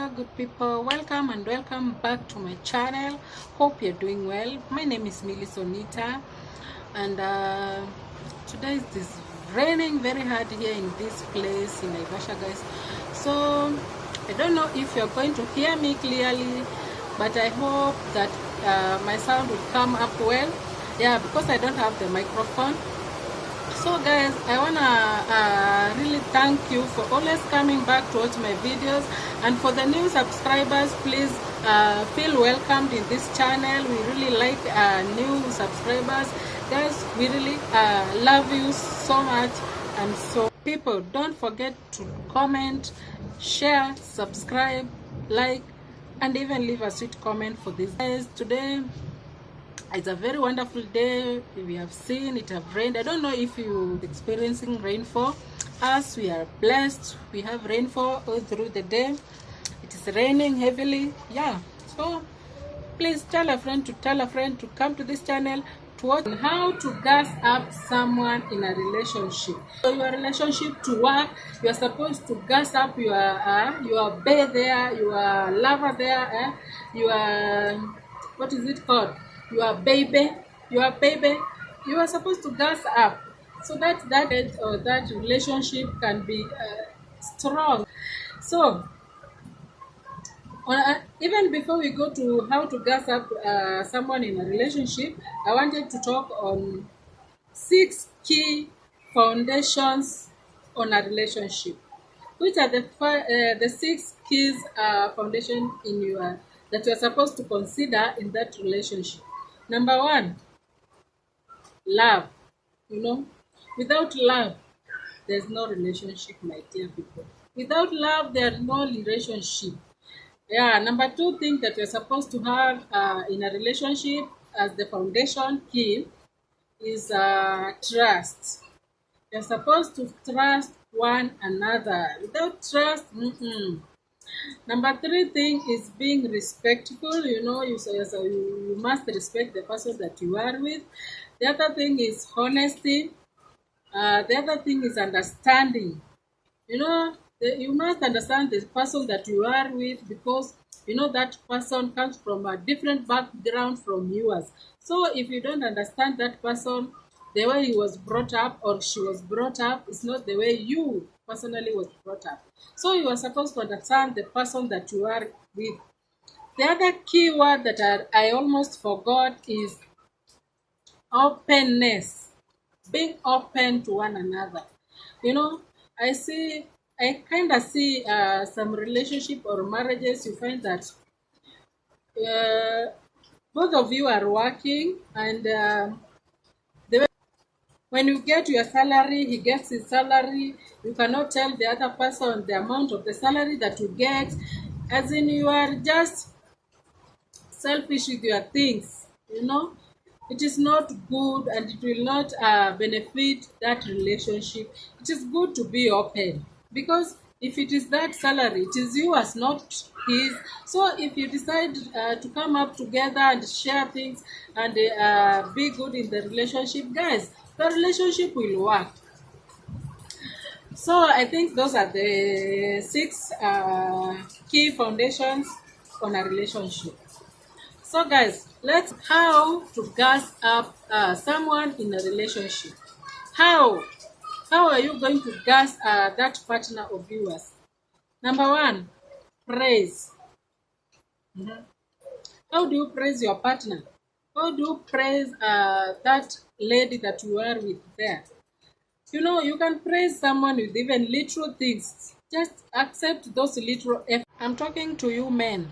Hello good people, welcome and welcome back to my channel. Hope you're doing well. My name is Milly Sonita, and today it is raining very hard here in this place in Naivasha, guys. So I don't know if you're going to hear me clearly, but I hope that my sound will come up well. Yeah, because I don't have the microphone. So guys, I wanna really thank you for always coming back to watch my videos, and for the new subscribers, please feel welcomed in this channel. We really like new subscribers, guys. We really love you so much. And so people, don't forget to comment, share, subscribe, like, and even leave a sweet comment for this. Guys, today it's a very wonderful day. We have seen it have rained. I don't know if you're experiencing rainfall. As we are blessed, we have rainfall all through the day. It is raining heavily. Yeah, so please tell a friend to come to this channel to watch how to gas up someone in a relationship. So your relationship to work, you are supposed to gas up your bae there, your lover there, your what is it called? Your baby, you are supposed to gas up so that that relationship can be strong. So even before we go to how to gas up someone in a relationship, I wanted to talk on 6 key foundations on a relationship. Which are the 6 keys foundation in your that you are supposed to consider in that relationship? Number 1, love. Without love, there's no relationship, my dear people. Without love, there's no relationship. Yeah, number 2 thing that you're supposed to have in a relationship as the foundation key is trust. You're supposed to trust one another. Without trust, Number 3 thing is being respectful. You must respect the person that you are with. The other thing is honesty. The other thing is understanding. You must understand the person that you are with, because that person comes from a different background from yours. So if you don't understand that person, the way he was brought up or she was brought up is not the way you personally was brought up. So you are supposed to understand the person that you are with. The other key word that I almost forgot is openness. Being open to one another. I kind of see some relationship or marriages, you find that both of you are working, and when you get your salary, he gets his salary. You cannot tell the other person the amount of the salary that you get. As in, you are just selfish with your things. It is not good, and it will not benefit that relationship. It is good to be open, because if it is that salary, it is yours, not his. So if you decide to come up together and share things and be good in the relationship, guys, the relationship will work. So I think those are the 6 key foundations on a relationship. So guys, let's how to gas up someone in a relationship. How are you going to gas that partner of yours? Number 1, praise. How do you praise your partner? How do you praise that lady that you are with there? You can praise someone with even little things. Just accept those little efforts. I'm talking to you men.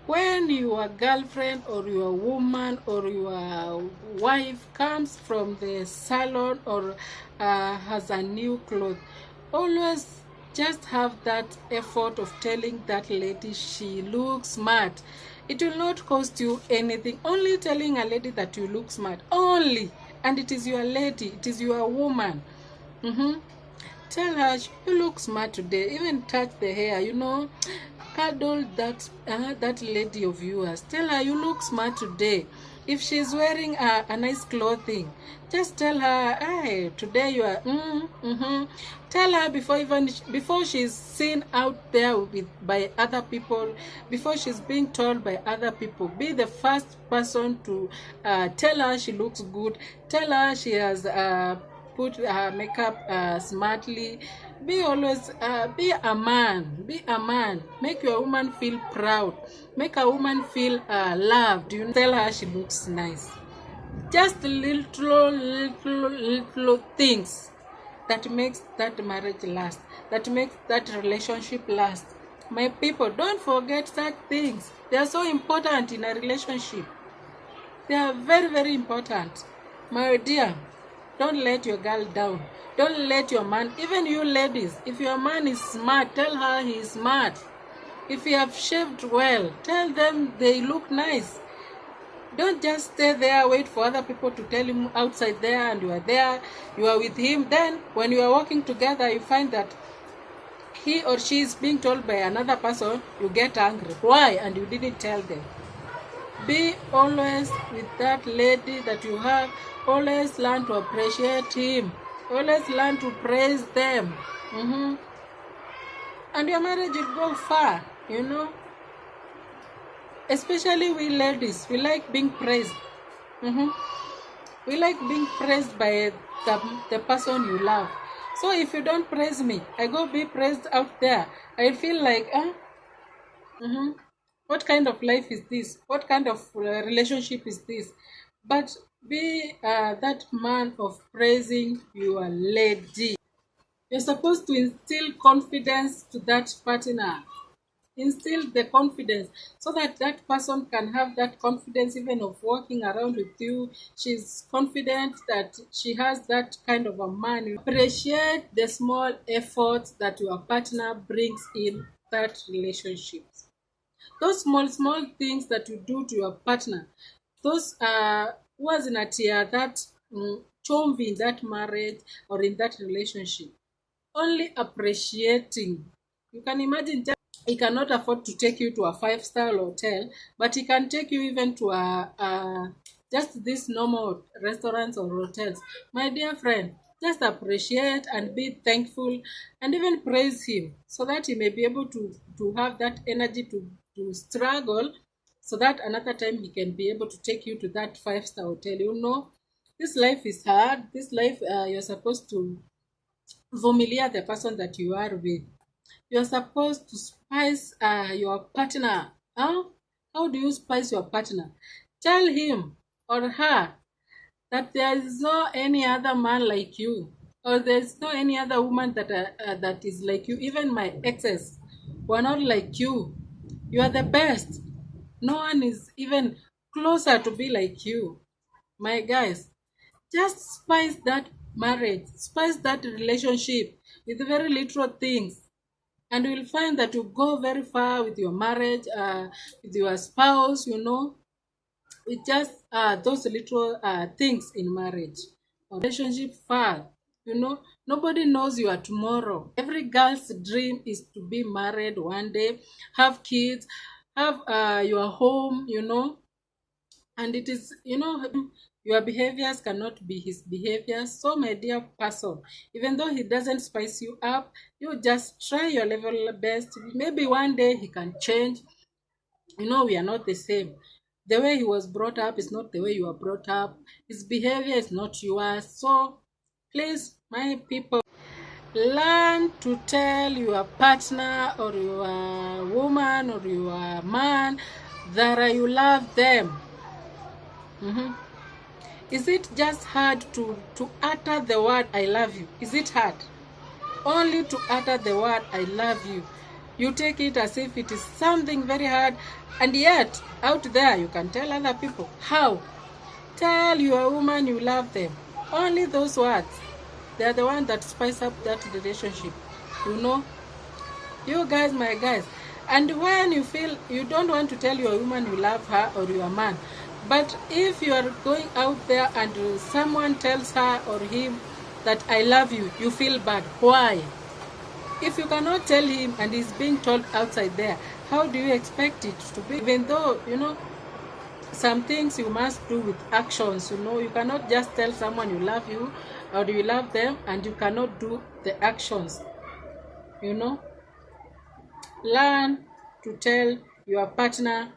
When your girlfriend or your woman or your wife comes from the salon or has a new clothes, always just have that effort of telling that lady she looks smart. It will not cost you anything. Only telling a lady that you look smart. Only. And it is your lady. It is your woman. Tell her you look smart today. Even touch the hair, cuddle that lady of yours. Tell her, you look smart today. If she's wearing a nice clothing, just tell her, hey, today you are Tell her before she's seen out there by other people, before she's being told by other people. Be the first person to tell her she looks good. Tell her she has put her makeup smartly. Be always be a man. Be a man. Make your woman feel proud. Make a woman feel loved. You tell her she looks nice. Just little things that makes that marriage last, that makes that relationship last. My people, don't forget such things. They are so important in a relationship. They are very, very important. My dear, don't let your girl down. Don't let your man, even you ladies, if your man is smart, tell her he is smart. If you have shaved well, tell them they look nice. Don't just stay there, wait for other people to tell him outside there, and you are there, you are with him. Then when you are working together, you find that he or she is being told by another person, you get angry. Why? And you didn't tell them. Be always with that lady that you have. Always learn to appreciate him. Always learn to praise them. And your marriage will go far, you know. Especially we ladies, we like being praised. We like being praised by the person you love. So if you don't praise me, I go be praised out there. I feel like, what kind of life is this? What kind of relationship is this? But be that man of praising your lady. You're supposed to instill confidence to that partner. Instill the confidence so that that person can have that confidence even of walking around with you. She's confident that she has that kind of a man. Appreciate the small efforts that your partner brings in that relationship. Those small things that you do to your partner, those wasinatia that chumvi in that marriage or in that relationship. Only appreciating. You can imagine, he cannot afford to take you to a 5-star hotel, but he can take you even to just these normal restaurants or hotels. My dear friend, just appreciate and be thankful and even praise him so that he may be able to have that energy to struggle, so that another time he can be able to take you to that 5-star hotel. You know, this life is hard. This life, you're supposed to familiar the person that you are with. You're supposed to spice your partner. How do you spice your partner? Tell him or her that there is no any other man like you, or there's no any other woman that is like you. Even my exes were not like you. You are the best. No one is even closer to be like you. My guys, just spice that marriage, spice that relationship with very little things. And you will find that you go very far with your marriage, with your spouse, you know, with just those little things in marriage. Or relationship far, you know, nobody knows your tomorrow. Every girl's dream is to be married one day, have kids, have your home, you know. And it is, you know, your behaviors cannot be his behaviors. So my dear person, even though he doesn't spice you up, you just try your level best. Maybe one day he can change. You know, we are not the same. The way he was brought up is not the way you are brought up. His behavior is not yours. So please, my people, learn to tell your partner or your woman or your man that you love them. Is it just hard to utter the word I love you? Is it hard? Only to utter the word I love you. You take it as if it is something very hard, and yet out there you can tell other people. How? Tell your woman you love them. Only those words. They are the ones that spice up that relationship. You know? You guys, my guys. And when you feel you don't want to tell your woman you love her or your man, but if you are going out there and someone tells her or him that I love you, you feel bad. Why? If you cannot tell him and he's being told outside there, how do you expect it to be? Even though, you know, some things you must do with actions, you know. You cannot just tell someone you love you or you love them and you cannot do the actions, you know. Learn to tell your partner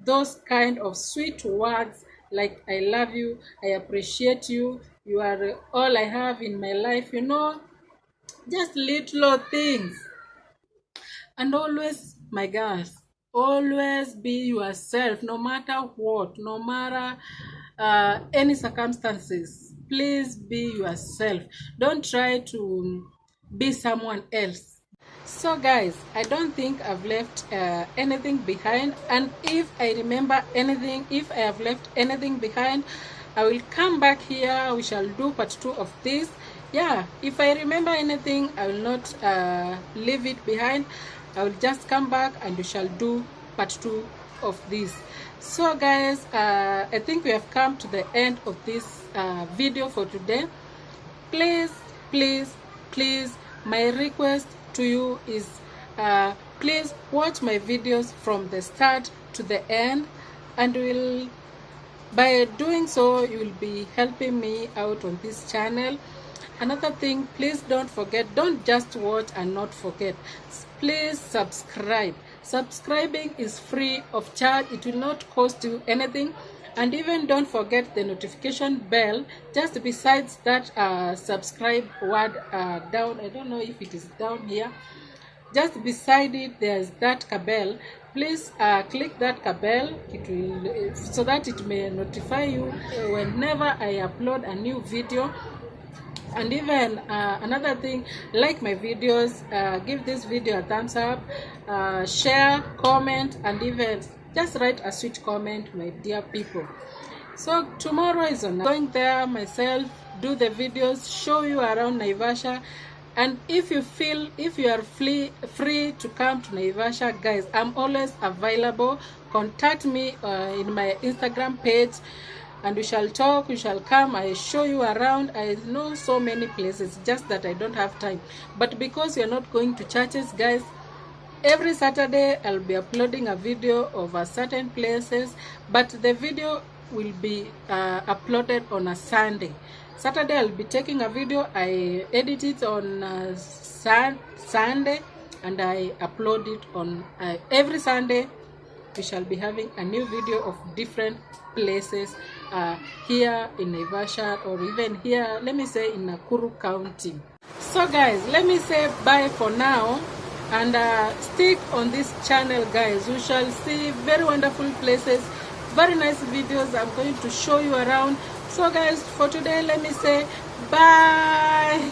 those kind of sweet words like I love you, I appreciate you, you are all I have in my life, you know. Just little things. And always, my girls, always be yourself, no matter what, no matter any circumstances. Please be yourself. Don't try to be someone else. So guys, I don't think I've left anything behind, and if I remember anything, if I have left anything behind, I will come back here. We shall do part 2 of this. Yeah, if I remember anything, I will not leave it behind. I will just come back and we shall do part 2 of this. So guys, I think we have come to the end of this video for today. Please, please, please, my request to you is please watch my videos from the start to the end, and by doing so you will be helping me out on this channel. Another thing, please don't forget, don't just watch and not forget, please subscribe. Subscribing is free of charge. It will not cost you anything. And even don't forget the notification bell just besides that subscribe word down. I don't know if it is down here. Just beside it, there's that bell. Please click that bell. It will so that it may notify you whenever I upload a new video. And even another thing, like my videos, give this video a thumbs up, share, comment, and even just write a sweet comment, my dear people. So tomorrow is on going there myself, do the videos, show you around Naivasha. And if you are free to come to Naivasha, guys, I'm always available. Contact me in my Instagram page, and we shall talk, we shall come, I show you around. I know so many places, just that I don't have time. But because you're not going to churches, guys, every Saturday I'll be uploading a video of a certain places, but the video will be uploaded on a Sunday. Saturday I'll be taking a video, I edit it on Sunday, and I upload it on every Sunday. We shall be having a new video of different places here in Naivasha, or even here, let me say, in Nakuru County. So guys, let me say bye for now, and stick on this channel, guys. You shall see very wonderful places, very nice videos I'm going to show you around. So guys, for today, let me say bye.